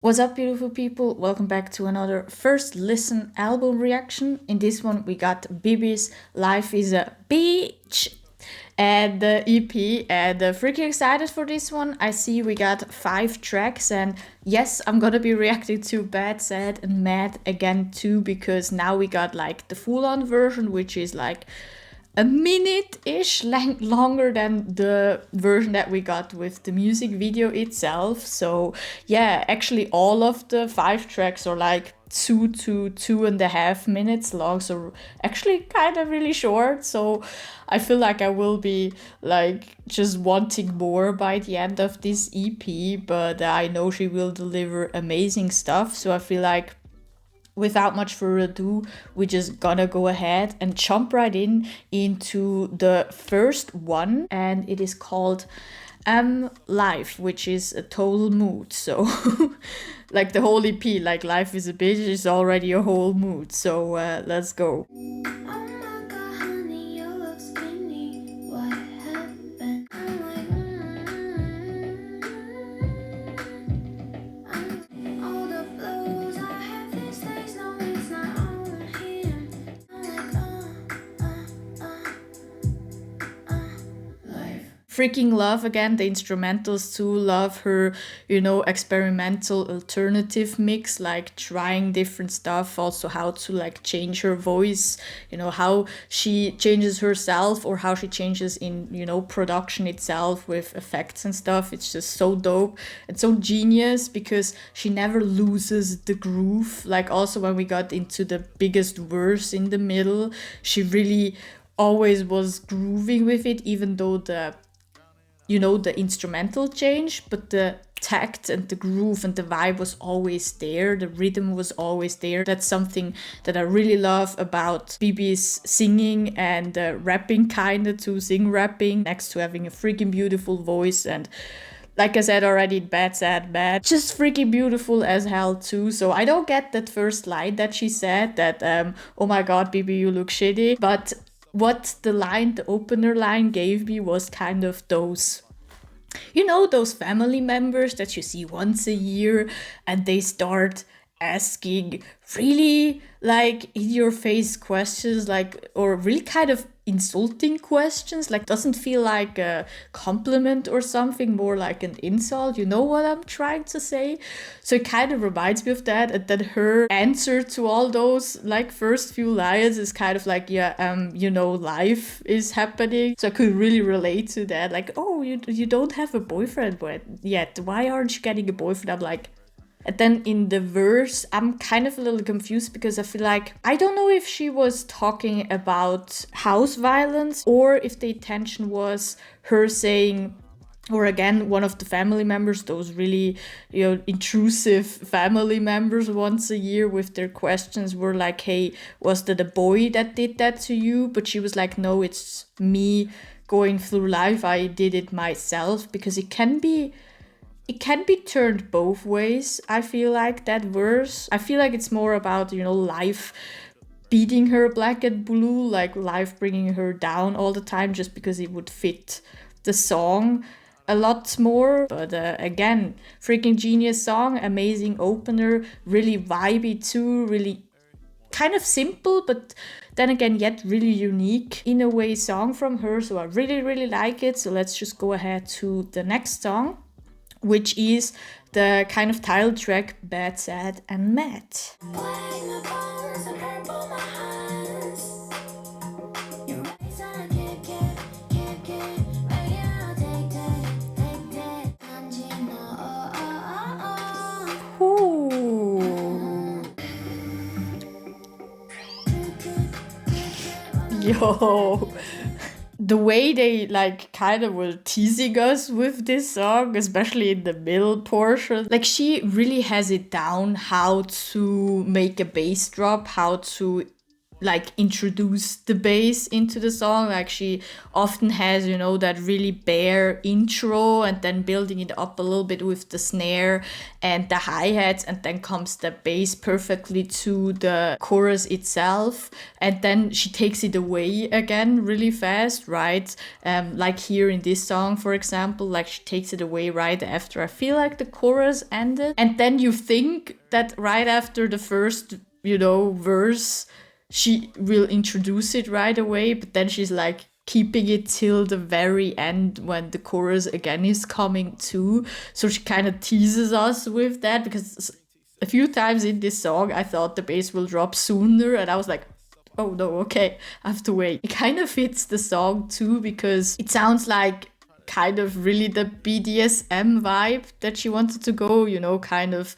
What's up, beautiful people? Welcome back to another first listen album reaction. In this one, we got BIBI's Life is a Beach and the EP, and freaking excited for this one. I see we got 5 tracks, and yes, I'm gonna be reacting to Bad, Sad, and Mad again too, because now we got like the full-on version, which is like a minute-ish longer than the version that we got with the music video itself. So yeah, actually all of the 5 tracks are like 2 to 2.5 minutes long, so actually kind of really short. So I feel like I will be like just wanting more by the end of this EP, but I know she will deliver amazing stuff. So I feel like without much further ado, we just gonna go ahead and jump right into the first one, and it is called Life, which is a total mood. So like the whole EP, like Life is a Bitch, is already a whole mood. So let's go. Freaking love again the instrumentals too. Love her, experimental alternative mix, like trying different stuff. Also how to like change her voice, how she changes herself or how she changes in, production itself with effects and stuff. It's just so dope and so genius because she never loses the groove. Like also when we got into the biggest verse in the middle, she really always was grooving with it, even though the instrumental change, but the tact and the groove and the vibe was always there. The rhythm was always there. That's something that I really love about BIBI's singing and rapping, kinda to sing rapping, next to having a freaking beautiful voice. And like I said already, Bad, Sad, Mad, just freaking beautiful as hell too. So I don't get that first line that she said that, oh my god, BIBI, you look shitty. But what the opener line gave me was kind of those family members that you see once a year and they start asking really like in your face questions, like, or really kind of insulting questions, like doesn't feel like a compliment or something, more like an insult. You know what I'm trying to say? So it kind of reminds me of that, and then her answer to all those like first few lines is kind of like, life is happening. So I could really relate to that, like, oh, you don't have a boyfriend yet, why aren't you getting a boyfriend? I'm like, and then in the verse, I'm kind of a little confused because I feel like, I don't know if she was talking about house violence or if the intention was her saying, or again, one of the family members, those really, intrusive family members once a year with their questions were like, hey, was that a boy that did that to you? But she was like, no, it's me going through life. I did it myself, because it can be turned both ways. I feel like that verse, I feel like it's more about, life beating her black and blue, like life bringing her down all the time just because it would fit the song a lot more. But again, freaking genius song, amazing opener, really vibey too, really kind of simple, but then again yet really unique in a way song from her. So I really, really like it. So let's just go ahead to the next song, which is the kind of title track, Bad, Sad, and Mad. Ooh. Yo. The way they like kind of were teasing us with this song, especially in the middle portion, like she really has it down how to make a bass drop, how to like introduce the bass into the song. Like she often has, you know, that really bare intro and then building it up a little bit with the snare and the hi-hats, and then comes the bass perfectly to the chorus itself, and then she takes it away again really fast, right? Like here in this song, for example, like she takes it away right after I feel like the chorus ended, and then you think that right after the first, you know, verse she will introduce it right away, but then she's like keeping it till the very end when the chorus again is coming too. So she kind of teases us with that, because a few times in this song I thought the bass will drop sooner, and I was like, oh no, okay, I have to wait. It kind of fits the song too, because it sounds like kind of really the BDSM vibe that she wanted to go, you know, kind of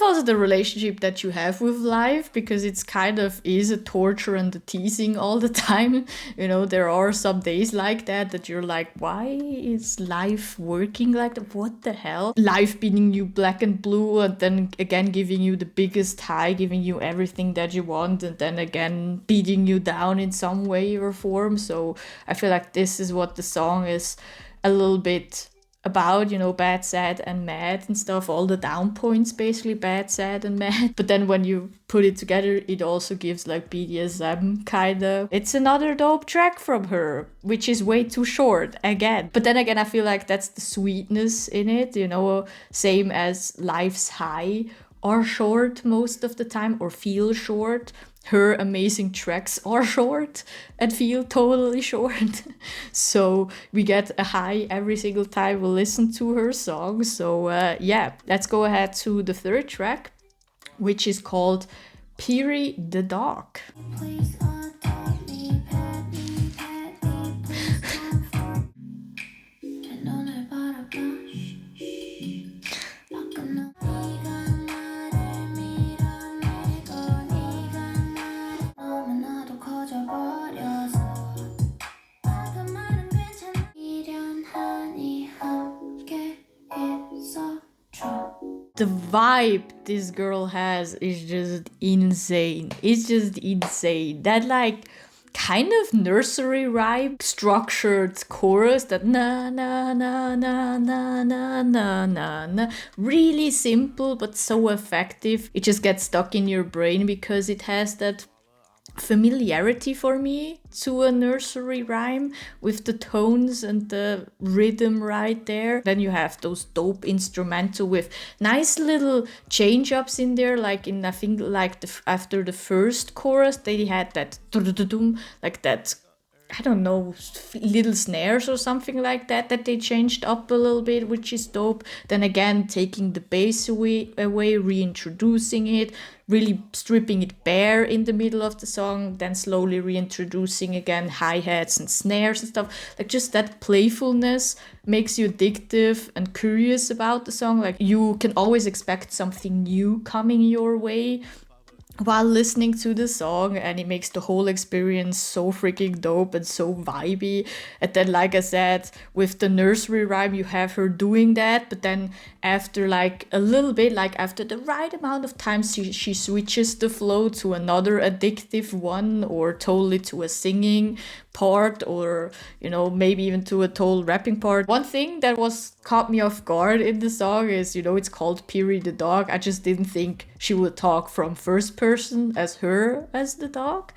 also the relationship that you have with life, because it's kind of is a torture and a teasing all the time. You know, there are some days like that you're like, why is life working like that? What the hell? Life beating you black and blue, and then again giving you the biggest high, giving you everything that you want, and then again beating you down in some way or form. So I feel like this is what the song is a little bit about, you know, bad, sad, and mad and stuff. All the down points, basically bad, sad, and mad. But then when you put it together, it also gives like BDSM kind of. It's another dope track from her, which is way too short again. But then again, I feel like that's the sweetness in it, you know, same as Life's High are short most of the time, or feel short. Her amazing tracks are short and feel totally short. So we get a high every single time we listen to her song. So yeah, let's go ahead to the third track, which is called PIRI The Dog. Please. The vibe this girl has is just insane. It's just insane. That like kind of nursery rhyme structured chorus, that na na na na na na na na na, really simple but so effective. It just gets stuck in your brain because it has that familiarity for me to a nursery rhyme, with the tones and the rhythm right there. Then you have those dope instrumental with nice little change ups in there, like in, I think, like after the first chorus they had that like that, I don't know, little snares or something like that they changed up a little bit, which is dope. Then again, taking the bass away, reintroducing it, really stripping it bare in the middle of the song, then slowly reintroducing again hi-hats and snares and stuff. Like just that playfulness makes you addictive and curious about the song. Like you can always expect something new coming your way while listening to the song, and it makes the whole experience so freaking dope and so vibey. And then, like I said, with the nursery rhyme, you have her doing that, but then after like a little bit, like after the right amount of time, she switches the flow to another addictive one, or totally to a singing part, or you know, maybe even to a total rapping part. One thing that was caught me off guard in the song is, you know, it's called PIRI The Dog. I just didn't think she would talk from first person as her as the dog.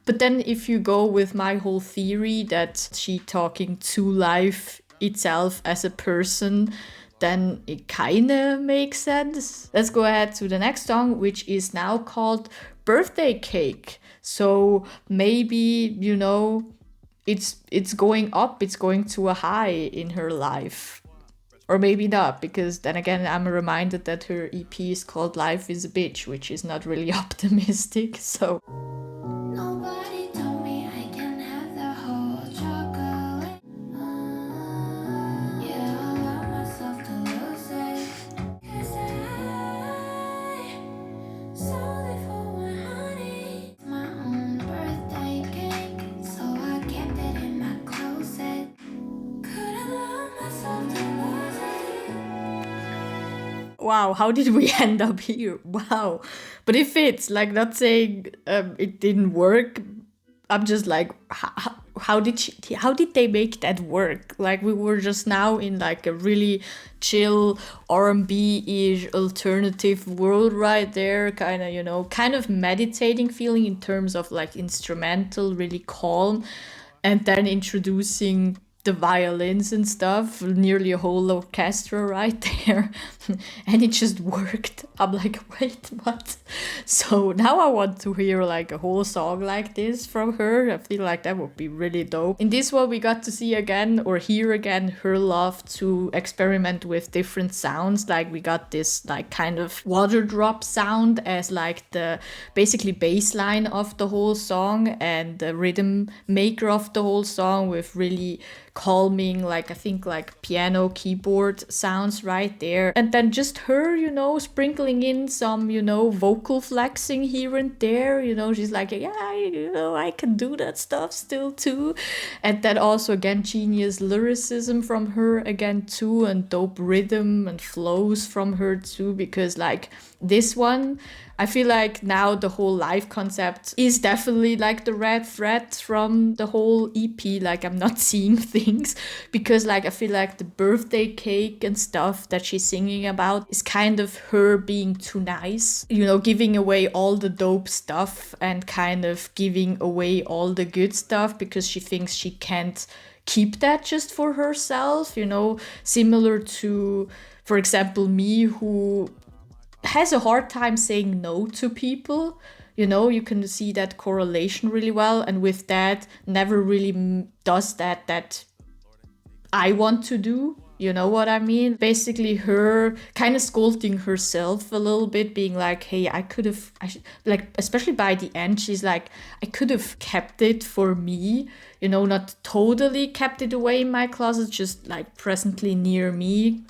But then if you go with my whole theory that she talking to life itself as a person, then it kind of makes sense. Let's go ahead to the next song, which is now called Birthday Cake. So maybe, you know, it's going up, it's going to a high in her life. Or maybe not, because then again, I'm reminded that her EP is called Life is a Bitch, which is not really optimistic, so... Nobody told me I can have the whole chocolate. Yeah, I allow myself to lose it. 'Cause I sold it for 100. My own birthday cake, so I kept it in my closet. Could allow myself to lose it. wow, how did we end up here? Wow. But it fits, like, not saying it didn't work. I'm just like, how did they make that work? Like, we were just now in like a really chill R&B-ish alternative world right there, kind of, you know, kind of meditating feeling in terms of like instrumental, really calm, and then introducing the violins and stuff, nearly a whole orchestra right there. And it just worked. I'm like, wait, what? So now I want to hear like a whole song like this from her. I feel like that would be really dope. In this one, we got to see again or hear again her love to experiment with different sounds. Like we got this like kind of water drop sound as like the basically bass line of the whole song, and the rhythm maker of the whole song with really calming, like I think like piano keyboard sounds right there. And then just her, you know, sprinkling in some, you know, vocal flexing here and there, you know, she's like, yeah, you know, I can do that stuff still too. And then also again genius lyricism from her again too, and dope rhythm and flows from her too, because like this one, I feel like now the whole live concept is definitely like the red thread from the whole EP. Like I'm not seeing things, because like I feel like the birthday cake and stuff that she's singing about is kind of her being too nice, you know, giving away all the dope stuff and kind of giving away all the good stuff because she thinks she can't keep that just for herself, you know, similar to, for example, me, who has a hard time saying no to people. You know, you can see that correlation really well, and with that never really does that I want to do. You know what I mean? Basically her kind of scolding herself a little bit, being like, hey, I like, especially by the end, she's like, I could have kept it for me, you know, not totally kept it away in my closet, just like presently near me,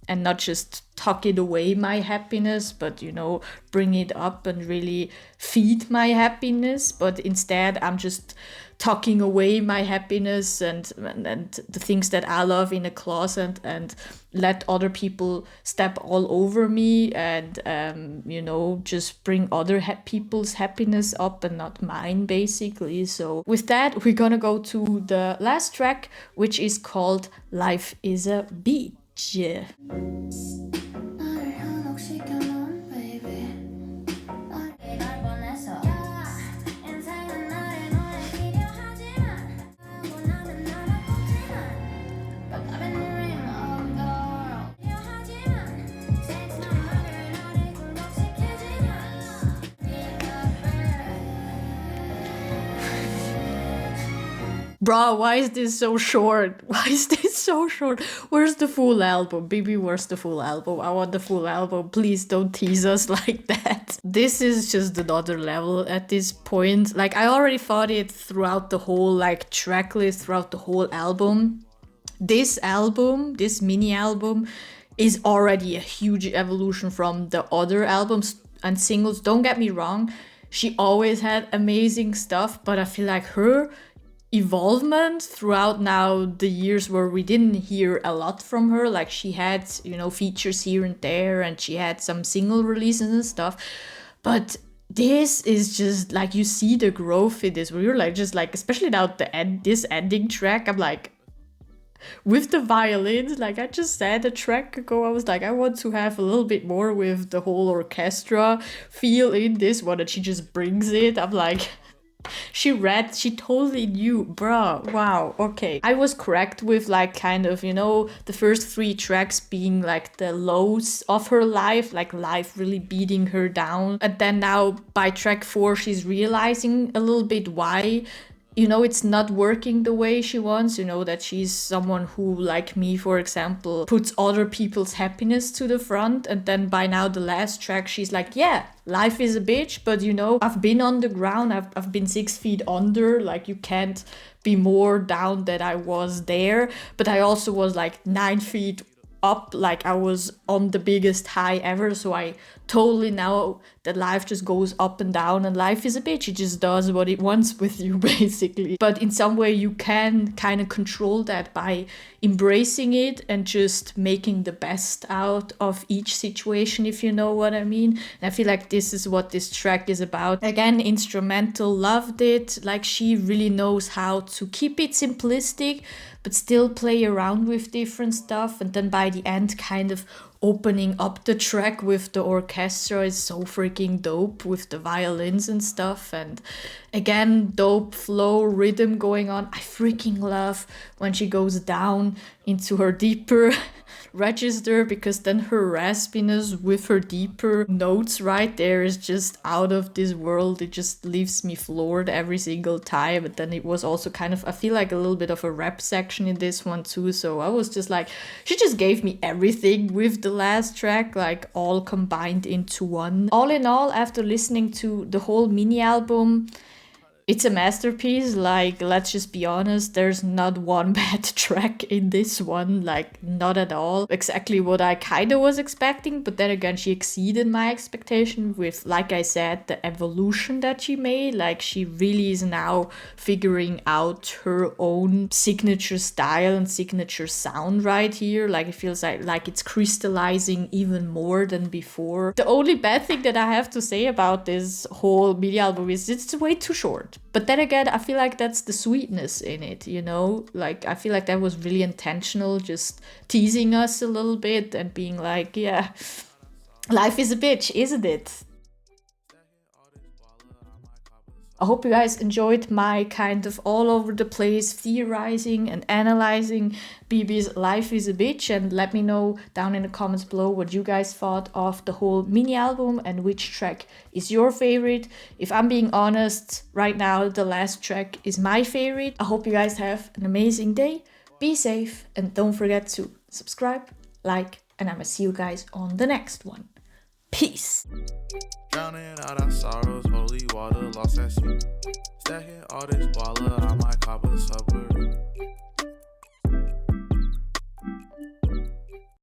and not just tuck it away my happiness, but, you know, bring it up and really feed my happiness. But instead I'm just tucking away my happiness and the things that I love in a closet, and let other people step all over me and you know, just bring other people's happiness up and not mine, basically. So with that, we're gonna go to the last track, which is called Life is a Beach. Yeah. Bro, why is this so short? Why is this so short? Where's the full album? BIBI, where's the full album? I want the full album. Please don't tease us like that. This is just another level at this point. Like, I already thought it throughout the whole, like, track list, throughout the whole album. This album, this mini album, is already a huge evolution from the other albums and singles. Don't get me wrong. She always had amazing stuff, but I feel like her evolvement throughout now the years where we didn't hear a lot from her, like she had, you know, features here and there, and she had some single releases and stuff, but this is just like, you see the growth in this, where you're like, just like, especially now this ending track, I'm like, with the violins, like I just said a track ago, I was like, I want to have a little bit more with the whole orchestra feel in this one, and she just brings it. I'm like, she totally knew, bro. Wow, okay. I was correct with like kind of, you know, the first 3 tracks being like the lows of her life, like life really beating her down. And then now by track 4, she's realizing a little bit why, you know, it's not working the way she wants, you know, that she's someone who, like me, for example, puts other people's happiness to the front. And then by now, the last track, she's like, yeah, life is a bitch, but, you know, I've been on the ground, I've been 6 feet under, like, you can't be more down than I was there. But I also was like 9 feet up, like I was on the biggest high ever. So I totally know that life just goes up and down, and life is a bitch. It just does what it wants with you, basically. But in some way you can kind of control that by embracing it and just making the best out of each situation, if you know what I mean. And I feel like this is what this track is about. Again, instrumental, loved it. Like, she really knows how to keep it simplistic but still play around with different stuff, and then by the end kind of opening up the track with the orchestra is so freaking dope, with the violins and stuff. And again, dope flow, rhythm going on. I freaking love when she goes down into her deeper register, because then her raspiness with her deeper notes right there is just out of this world. It just leaves me floored every single time. But then it was also kind of, I feel like, a little bit of a rap section in this one too. So I was just like, she just gave me everything with the last track, like all combined into one. All in all, after listening to the whole mini album, it's a masterpiece. Like, let's just be honest, there's not one bad track in this one, like not at all. Exactly what I kind of was expecting, but then again, she exceeded my expectation with, like I said, the evolution that she made. Like, she really is now figuring out her own signature style and signature sound right here. Like, it feels like it's crystallizing even more than before. The only bad thing that I have to say about this whole mini album is it's way too short. But then again, I feel like that's the sweetness in it, you know? Like, I feel like that was really intentional, just teasing us a little bit and being like, yeah, life is a bitch, isn't it? I hope you guys enjoyed my kind of all over the place theorizing and analyzing BIBI's Life is a Bitch, and let me know down in the comments below what you guys thought of the whole mini album and which track is your favorite. If I'm being honest, right now the last track is my favorite. I hope you guys have an amazing day, be safe, and don't forget to subscribe, like, and I'm gonna see you guys on the next one. Peace. Drowning out our sorrows, holy water lost at sea. Stacking all this baller, I might cop a subway.